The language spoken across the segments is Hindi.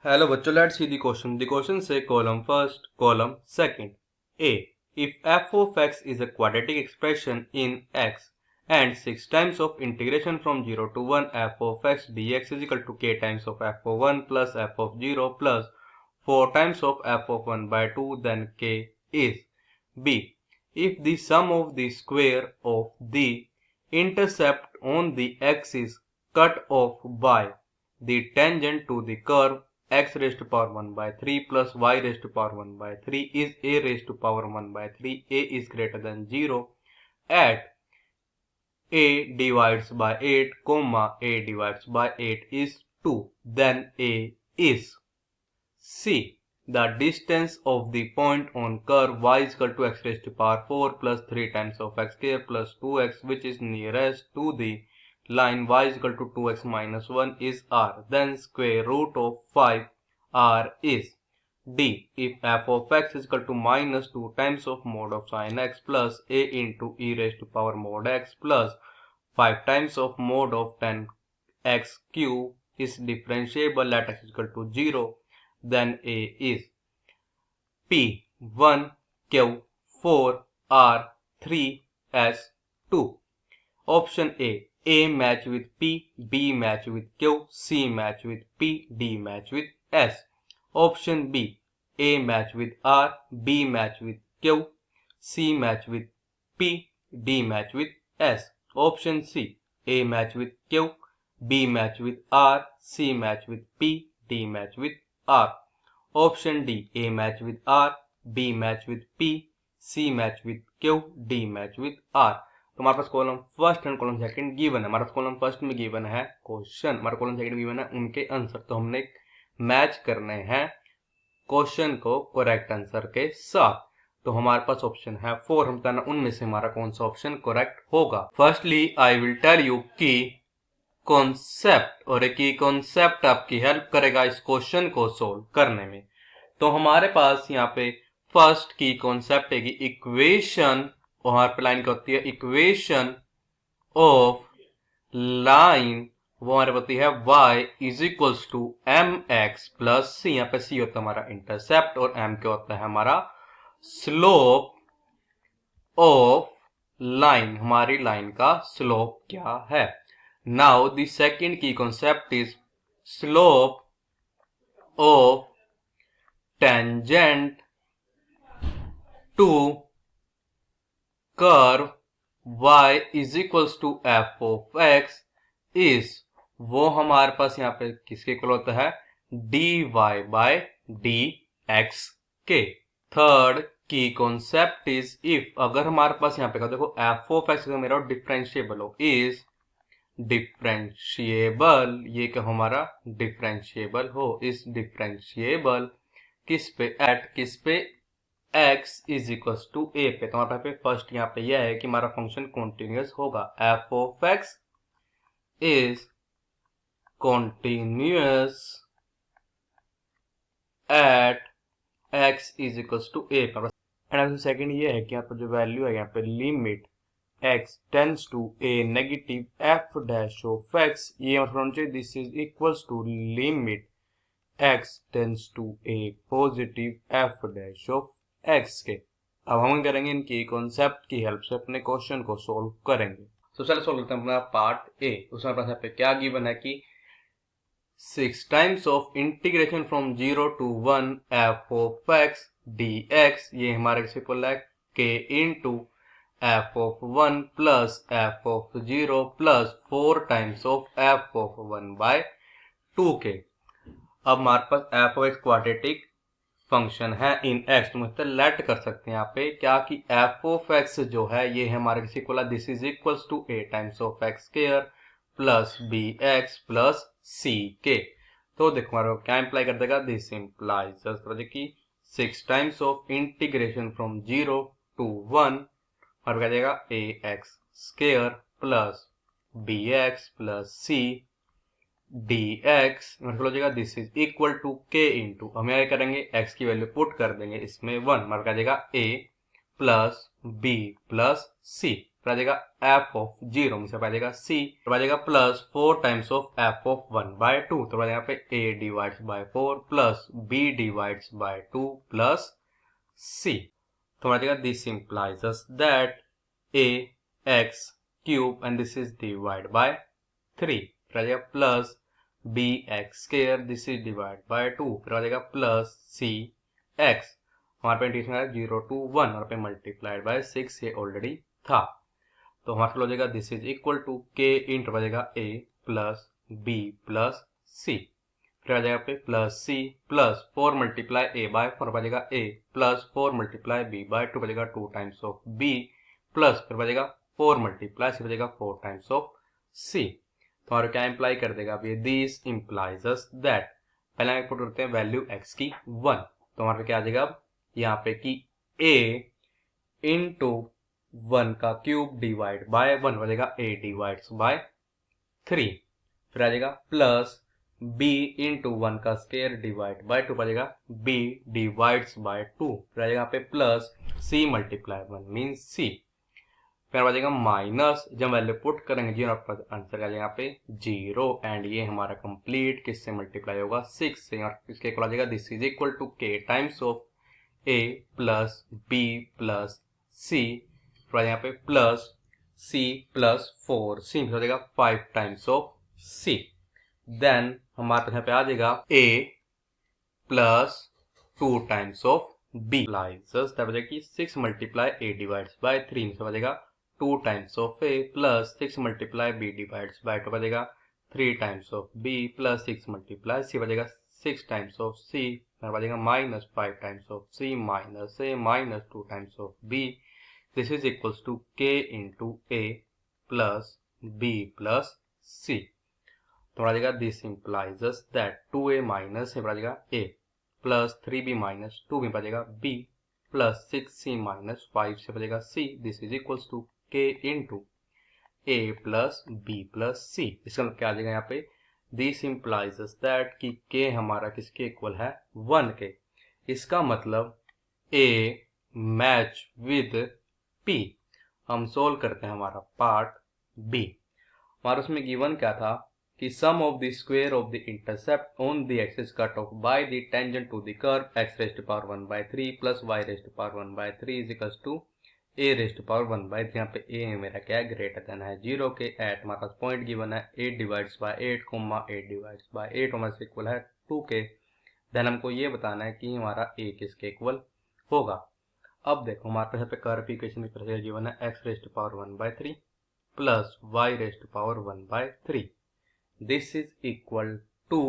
Hello bachcho, let's see the question. The question say column first, column second. A. If f of x is a quadratic expression in x and 6 times of integration from 0 to 1 f of x dx is equal to k times of f of 1 plus f of 0 plus 4 times of f of 1 by 2, then k is. B. If the sum of the square of the intercept on the x is cut off by the tangent to the curve x raised to power 1 by 3 plus y raised to power 1 by 3 is a raised to power 1 by 3, a is greater than 0 at a divides by 8, comma a divides by 8 is 2, then a is. C. The distance of the point on curve y is equal to x raised to power 4 plus 3 times of x square plus 2x which is nearest to the line y is equal to 2x minus 1 is r. Then square root of 5 r is. D. If f of x is equal to minus 2 times of mod of sin x plus a into e raised to power mod x plus 5 times of mod of 10x cube is differentiable at x is equal to 0, then A is. P 1 Q 4 R 3 S 2. Option A match with P, B match with Q, C match with P, D match with S. Option B, A match with R, B match with Q, C match with P, D match with S. Option C, A match with Q, B match with R, C match with P, D match with R. Option D, A match with R, B match with P, C match with Q, D match with R. तो हमारे पास column first and column second given है. हमारे पास कॉलम फर्स्ट में गिवन है क्वेश्चन, हमारे कॉलम सेकंड में गिवन है उनके आंसर. तो हमने मैच करने हैं क्वेश्चन को करेक्ट आंसर के साथ. तो हमारे पास ऑप्शन है 4. हम बताना उनमें से हमारा कौन सा ऑप्शन करेक्ट होगा. Firstly I will tell you की कॉन्सेप्ट, और एक ही कॉन्सेप्ट आपकी हेल्प करेगा इस क्वेश्चन को सोल्व करने में. तो हमारे पास यहाँ पे फर्स्ट की कॉन्सेप्ट है कि इक्वेशन, और हमारे पे लाइन क्या होती है, इक्वेशन ऑफ लाइन, वो हमारे होती है y is equals to m x plus c. यहाँ पे c होता है हमारा इंटरसेप्ट और m क्या होता है हमारा स्लोप ऑफ लाइन, हमारी लाइन का स्लोप क्या है. नाउ द सेकंड की concept is slope of tangent to curve y is equals to F of X is, वो हमारे पास यहाँ पे किसके इक्वल होता है, dy बाय dx के. थर्ड की कॉन्सेप्ट इज इफ, अगर हमारे पास यहाँ पे देखो एफ ऑफ एक्स मेरा डिफरेंशिएबल हो, इज डिफरेंशिएबल, ये क्या हमारा डिफरेंशिएबल हो, इज डिफरेंशिएबल किस पे, एट किस पे, x is equal to a पे. तो हमारे पे फर्स्ट यहाँ पे यह है कि हमारा फंक्शन कॉन्टिन्यूस होगा. f of x is continuous at x is equal to a पे. एंड सेकंड ये है कि यहाँ पर जो वैल्यू है, यहाँ पे limit x tends to a negative f dash of x, ये मतलब this is equals to limit x tends to a positive f dash of x के. अब हम करेंगे इनकी कॉन्सेप्ट की हेल्प से अपने क्वेश्चन को सोल्व करेंगे. तो चलो सोल्व करते हैं अपना पार्ट ए. उसमें अपने पे क्या गिवन है कि 6 times of integration from 0 to 1 f of x dx, ये हमारे इक्वल है k into f of 1 plus f of 0 plus 4 times of f of 1 by 2 के. अब हमारे पास f of x quadratic function है इन x, तो मतलब लेट कर सकते हैं यहाँ पे क्या कि f ऑफ x जो है ये है हमारे किसी equal, this is equals to a times of x square plus bx plus c के. तो देखो हमारे क्या इंप्लाई कर देगा, दिस इंप्लाइज कि 6 times of integration from 0 to 1 और क्या देगा ax square plus bx plus c dx मतलब हो जाएगा this is equal to k into, हम यहाँ करेंगे x की वैल्यू पुट कर देंगे इसमें 1, मतलब क्या देगा a plus b plus c. फिर आ जाएगा एफ ऑफ 0 में से आ जाएगा सी, तो आ जाएगा plus 4 times of f of 1/2, तो आ जाएगा यहाँ पे a divides by 4 plus b divides by 2 plus c, तो आ जाएगा this implies that a x cube and this is divide by 3, फिर आ जाएगा plus b x square this is divide by 2, फिर आ जाएगा प्लस सी एक्स, हमारे पे इंटीग्रेशन है 0 to 1 और पे मल्टीप्लाइड बाय 6, ये ऑलरेडी था, तो हमारे पास हो जाएगा दिस इज इक्वल टू के इंटू आ जाएगा ए प्लस बी प्लस सी, फिर आ जाएगा पे प्लस सी प्लस 4 मल्टीप्लाई ए बाय 4 आ जाएगा ए प्लस 4 मल्टीप्लाई बी बाय 2 बजेगा 2 टाइम्स ऑफ बी प्लस फिर बजेगा 4 मल्टीप्लाई सी बजेगा 4 टाइम्स ऑफ सी, तो हमारे क्या इंप्लाई कर देगा अब ये दिस इंप्लाइज दैट, पहले हम पुट करते हैं वैल्यू x की 1, तो हमारे क्या आ जाएगा अब यहाँ पे कि a इंटू 1 का क्यूब डिवाइड बाय 1 हो जाएगा a डिवाइड्स बाय 3, फिर आ जाएगा प्लस b इंटू 1 का स्केयर डिवाइड बाय 2 हो जाएगा b डिवाइड्स बाय 2, फिर आ जाएगा पे plus c multiply 1 mean c, फिर आ जाएगा माइनस, जब वैल्यू पुट करेंगे 0 पर आंसर आ जाएगा यहाँ पे 0 एंड ये हमारा कंप्लीट किससे मल्टीप्लाई होगा 6 से, और इसके इक्वल आ जाएगा दिस इज इक्वल टू के times of a plus b plus c, फिर यहाँ पे प्लस c प्लस 4c, फिर आ जाएगा 5 टाइम्स ऑफ c, देन हमारे पास यहाँ पे आ जाएगा a plus 2 times of b, तब आ जाएगा कि 6 मल्टीप्लाई a डिवाइड्स बाय 3 से आ जाएगा 2 times of a plus 6 multiply b divides by 2 बजेगा 3 times of b plus 6 multiply c बजेगा 6 टाइम्स ऑफ c, फिर बजेगा minus 5 times of c minus a minus 2 times of b, this is equals to k into a plus b plus c, तो आ जाएगा this implies that 2a minus है बजेगा a plus 3b minus 2b बजेगा b प्लस 6c माइनस 5 से बजेगा c, this is equals to k into a plus b plus c, इसका मतलब क्या आ जाएगा यहाँ पे दिस इंप्लाइज दैट कि k हमारा किसके इक्वल है 1 के, इसका मतलब a मैच विद p, हम सोल्व करते हैं हमारा पार्ट b, हमारा उसमें गिवन क्या था कि sum of the square of the intercept on the axis cut off by the tangent to the curve x raise to power 1/3 plus y raise to power 1/3 is equals to a raise to power 1/3, यहाँ पे a मेरा क्या है ग्रेटर देन है 0 के, एट हमारे पास पॉइंट गिवन है 8 डिवाइड्स बाय 8 8 डिवाइड्स बाय 8 हमारे से इक्वल है 2 के, देन हमको ये बताना है कि हमारा a किसके इक्वल होगा। अब देखो हमारे पास यहाँ पे कर्व इक्वेशन की तरह से गिवन है x raise to power 1/3 plus y raise to power 1/3, this is equal to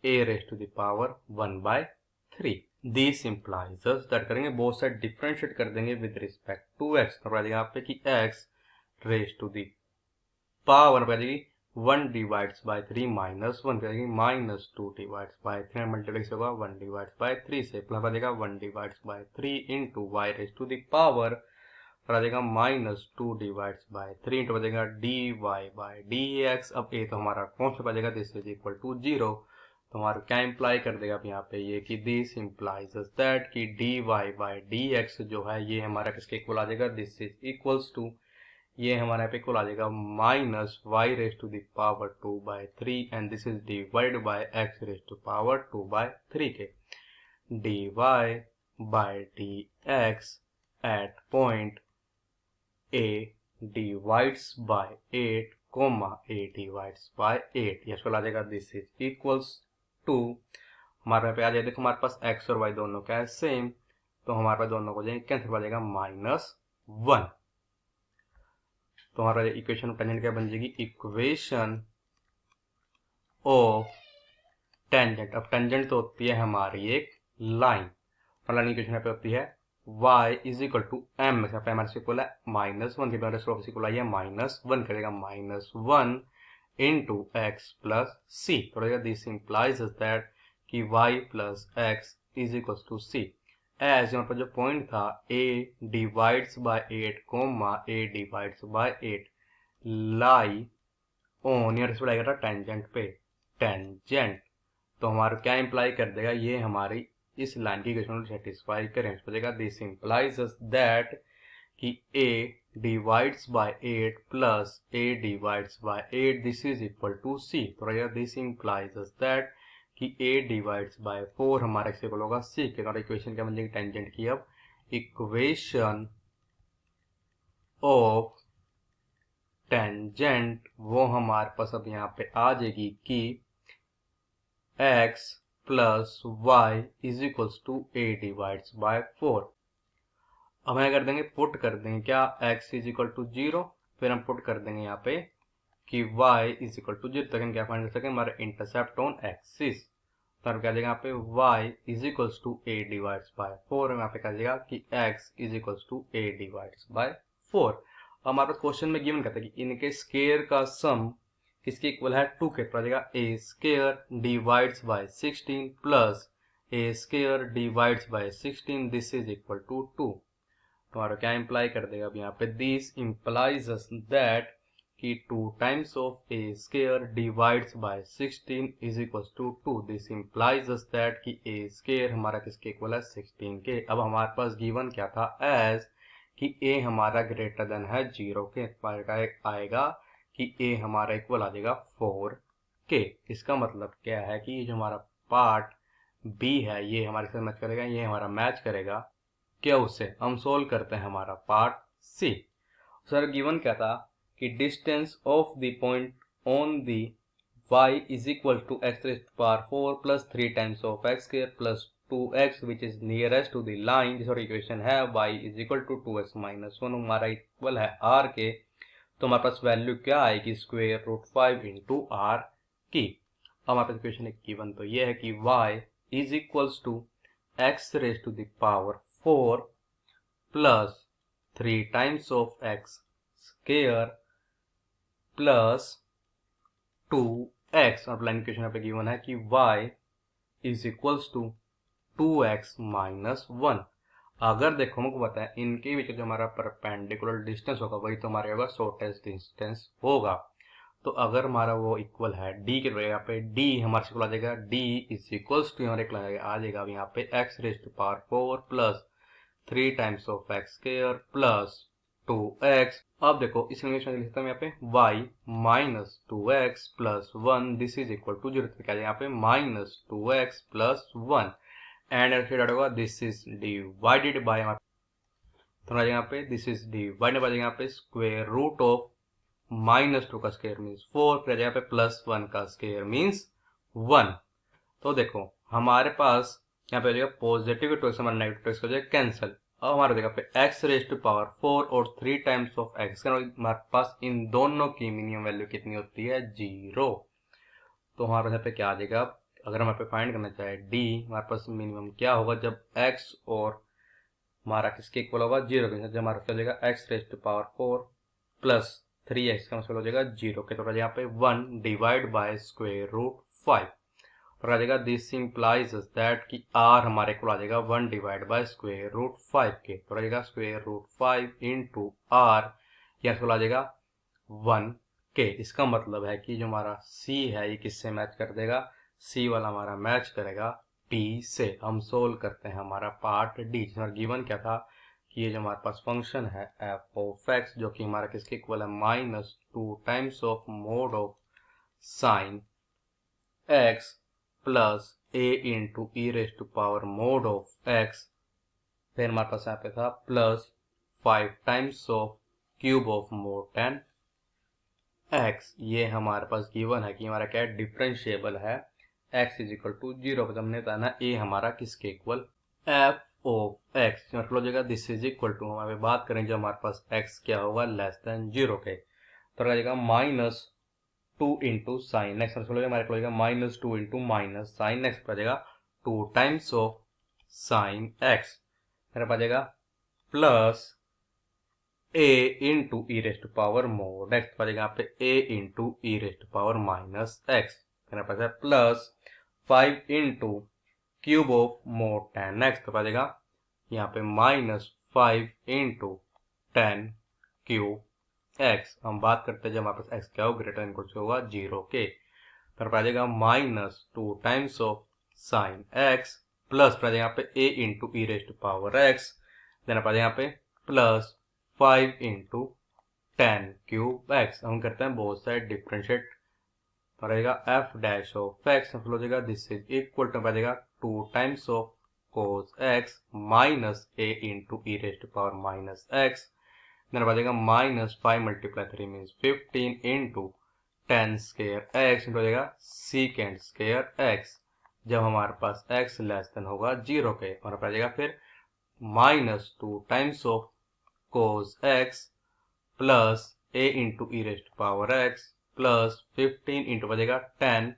a raise to the power 1/3, this implies that करेंगे बोथ साइड डिफरेंशिएट कर देंगे विद रिस्पेक्ट टू x, तो आ जाएगा यहाँ पे कि x raise to the power आ जाएगी 1 डिवाइड्स बाय 3 माइनस 1 करेगी माइनस 2 डिवाइड्स बाय 3 मल्टीप्लाई होगा 1 डिवाइड्स बाय 3 से, प्लस आ जाएगा 1 divides by 3 into y raise to the power आ जाएगा माइनस 2 डिवाइड्स बाय 3 इंटू बजेगा dy बाय dx, अब a तो हमारा कौन सा बजेगा दिस इज इक्वल टू 0, तो हमारा क्या इंप्लाई कर देगा अब यहाँ पे ये कि दिस इंप्लाइज दैट कि dy बाय dx जो है ये हमारा किसके इक्वल आ जाएगा दिस इज इक्वल्स टू, ये हमारा पे इक्वल आ जाएगा minus y raise to the power 2/3 and this is divide by x raise to power 2/3 के, dy bye dx at point a divides by 8 comma a divides by 8, यह आ जाएगा दिस इज इक्वल्स टू, हमारे पे आ जाएगा देखो हमारे पास x और y दोनों का है सेम, तो हमारे पास दोनों को जाएंगे कैंसिल हो जाएगा -1, तो हमारा इक्वेशन टेंजेंट क्या बन जाएगी इक्वेशन ऑफ टेंजेंट, अब टेंजेंट तो होती है हमारी एक लाइन, और लाइन इक्वेशन पे होती है y is equal to m, यहाँ पे हमारे इक्वल है -1 के इक्वल है -1 करेगा -1 इंटू एक्स प्लस सी, तो दिस इंप्लाइज दैट कि y plus x is equal to c, as यहाँ पर जो पॉइंट था a divides by 8 comma a divides by 8 lie on, यहाँ से पढ़ाएगा था टेंजेंट पे, टेंजेंट, तो हमारा क्या इंप्लाई कर देगा ये हमारी इस लाइन की इक्वेशन को सेटिस्फाई करें, तो देगा दिस इंप्लाइज दैट कि a divides by 8 plus a divides by 8 this is equal to c। तो दिस इंप्लाइज दैट कि a डिवाइड्स बाय 4 हमारा x इक्वल होगा c के। और इक्वेशन क्या बन टेंजेंट की अब इक्वेशन ऑफ टेंजेंट वो हमारे पास अब यहाँ पे आ जाएगी कि x plus y is equals to a divides by 4। अब हम कर देंगे पुट कर देंगे क्या x इज इक्वल टू 0, फिर हम पुट कर देंगे यहाँ पे कि y इज इक्वल टू 0। तक हम क्या फाइंड कर सकें हमारा इंटरसेप्ट ऑन एक्सिस। तो हम क्या देगा यहाँ पे y is equals to a divides by 4। हम यहाँ पे क्या देगा कि x is equals to a divides by 4। हमारे पास क्वेश्चन में गिवन कहता है कि इनके स्केयर का सम किसके इक्वल है 2 के। तो देगा a square divides by 16 plus a square divides by 16 this is equal to 2। हमारा क्या इंप्लाई कर देगा अब यहाँ पे दिस इंप्लाइज दैट कि 2 times of a square divides by 16 is equal to 2। This implies that कि a स्केयर हमारा किसके इक्वल है 16 के। अब हमारे पास गिवन क्या था एज कि a हमारा ग्रेटर देन है 0 के। आएगा कि a हमारा इक्वल आ जाएगा 4 के। इसका मतलब क्या है कि ये जो हमारा पार्ट b है ये हमारे साथ मैच करेगा, ये हमारा मैच करेगा क्या उससे। हम सोल्व करते हैं हमारा पार्ट सी। सर गिवन क्या था कि distance of the point on the y is equal to x raise to power 4 plus 3 times of x square plus 2x which is nearest to the line. जिस इक्वेशन है y is equal to 2x minus 1 हमारा इक्वल है r के। तो हमारे पास वैल्यू क्या आएगी स्क्वायर रूट 5 इंटू r की। अब हमारे पास इक्वेशन एक गिवन तो ये है कि y is equals to x raise to the power 4 plus 3 times of x square plus 2x। और लाइन इक्वेशन पे गिवन है कि y is equals to 2x minus 1। अगर देखो हमको पता है इनके बीच जो हमारा परपेंडिकुलर डिस्टेंस होगा वही तो हमारे होगा शॉर्टेस्ट डिस्टेंस होगा। तो अगर हमारा वो इक्वल है d के यहाँ पे d हमारे से आ जाएगा d इज इक्वल्स टू हमारे आ जाएगा यहाँ पे x raise to power 4 plus 3 times of x square plus 2x। अब देखो इस इक्वेशन लिखता हूँ यहाँ पे y minus 2x plus 1 this is equal to 0। क्या यहाँ पे माइनस 2x प्लस 1 एंड फिर होगा दिस इज डिवाइडेड बाय तो यहाँ पे दिस इज डिवाइडेड बाय यहाँ पे स्क्वायर रूट ऑफ माइनस 2 का स्क्वायर मीन्स 4 फिर यहाँ पे प्लस 1 का स्क्वायर मीन्स 1। तो देखो हमारे पास यहाँ पे हो जाएगा पॉजिटिव टू एक्स हमारा नेगेटिव टू एक्स हो जाएगा कैंसिल। अब हमारा देखा पे x रेज़ टू पावर 4 और 3 टाइम्स ऑफ x हमारे पास इन दोनों की मिनिमम वैल्यू कितनी होती है 0। तो हमारे पास यहाँ पे क्या आ जाएगा अगर हमारे पे फाइंड करना चाहे d हमारे पास मिनिमम क्या होगा जब x और हमारा किसके इक्वल होगा 0 के। जब हमारा हो जाएगा x raise to power 4 plus 3x का मतलब हो जाएगा 0 के। तो यहाँ पे 1 डिवाइड बाय स्क्वायर रूट 5 और आ जाएगा दिस इंप्लाइज दैट कि r हमारे को आ जाएगा 1 डिवाइड बाय स्क्वायर रूट 5 के। तो आ जाएगा स्क्वायर रूट 5 इंटू r यहाँ आ जाएगा 1 के। इसका मतलब है कि जो हमारा c है ये किससे मैच कर देगा c वाला हमारा मैच करेगा p से। हम सोल्व करते हैं हमारा पार्ट डी जिसमें गिवन क्या था कि ये जो हमारे पास फंक्शन है f ऑफ x जो कि हमारा किसके इक्वल है minus 2 times of mod of sine x plus a into e raise to power mod of x। फिर हमारे पास यहाँ पे था plus 5 times of cube of mod 10 x। ये हमारे पास गिवन है कि हमारा क्या है डिफरेंशिएबल है x इज इक्वल टू 0 पर हमने बताया ना a हमारा किसके इक्वल f ऑफ x मतलब हो जाएगा दिस इज इक्वल टू हमारे बात करें जब हमारे पास x क्या होगा लेस देन 0 के। तो आ जाएगा माइनस 2 इंटू साइन एक्स हमारे को minus 2 into minus sine x आ जाएगा 2 टाइम्स ऑफ साइन एक्स। मेरे पास जाएगा plus a into e raise to power mod x आ जाएगा यहाँ पे a into e raise to power minus x. मेरे पास है plus 5 into cube of mod 10 x तो आ जाएगा यहाँ पे माइनस 5 इंटू 10 क्यूब x। हम बात करते हैं जब हमारे पास x क्या हो ग्रेटर इक्वल टू होगा 0 के। फिर आ जाएगा minus 2 times of sine x plus फिर यहाँ पे a into e raise to power x then आ यहाँ पे प्लस 5 इंटू 10 क्यूब एक्स। हम करते हैं बोथ साइड डिफरेंशिएट, पड़ेगा एफ डैश ऑफ एक्स हो जाएगा दिस इज इक्वल टू बचेगा 2 times of cos x minus a into e raise to power minus x, then बचेगा minus 5 multiply 3 means 15 into 10 square x हो जाएगा सीकेंड स्क्वायर एक्स, जब हमारे पास x लेस देन होगा 0 के, और बचेगा फिर minus 2 times of cos x plus a into e raise to power x plus 15 into बचेगा 10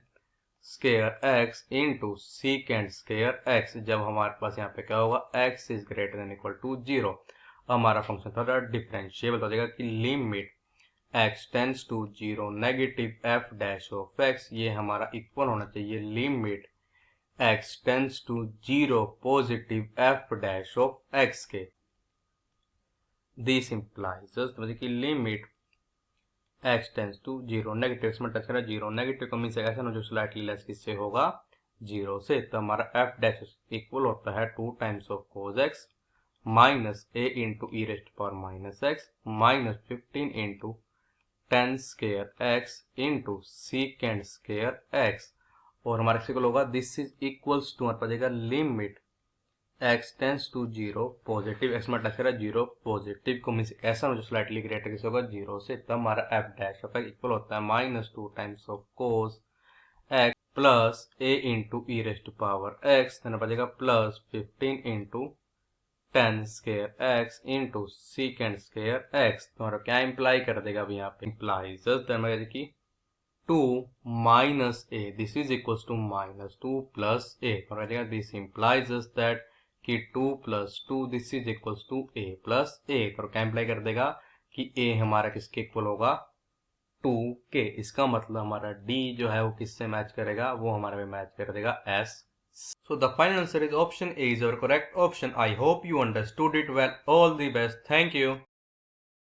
square x into सीकेंड square x, जब हमारे पास यहाँ पे क्या होगा x इज ग्रेटर देन इक्वल टू 0। हमारा फंक्शन थोड़ा डिफरेंशिएबल हो जाएगा कि limit x tends to 0 negative f dash of x, ये हमारा इक्वल होना चाहिए limit x tends to 0 positive f dash of x के। दिस इंप्लाइज कि limit x tends to 0 negative, इसमें टच करें 0 नेगेटिव को मीन्स ऐसा जो स्लाइटली लेस किससे होगा 0 से, तो हमारा f डैश इक्वल होता है 2 times of cos x minus a into e raise to power minus x minus 15 into 10 square x into सीकेंड square x, और हमारा इक्वल होगा दिस इज इक्वल्स टू हमारे पास limit x tends to 0 positive, x में टच करा 0 पॉजिटिव को मीन्स ऐसा जो स्लाइटली ग्रेटर किसी होगा 0 से, तब हमारा f डैश ऑफ इक्वल होता है minus 2 times of cos x plus a into e raise to power x, then बचेगा plus 15 into 10 square x into सीकेंड square x, तो हमारा क्या इंप्लाई कर देगा अभी यहाँ पे इंप्लाइज कि 2 minus a this is equals to minus 2 plus a, तो दिस इंप्लाइज दैट कि 2 plus 2 this is equals to a plus a, तो क्या इंप्लाई कर देगा कि a हमारा किसके इक्वल होगा 2 के, इसका मतलब हमारा d जो है वो किससे मैच करेगा, वो हमारा भी मैच कर देगा s। So the final answer is option A is our correct option. I hope you understood it well. All the best. Thank you.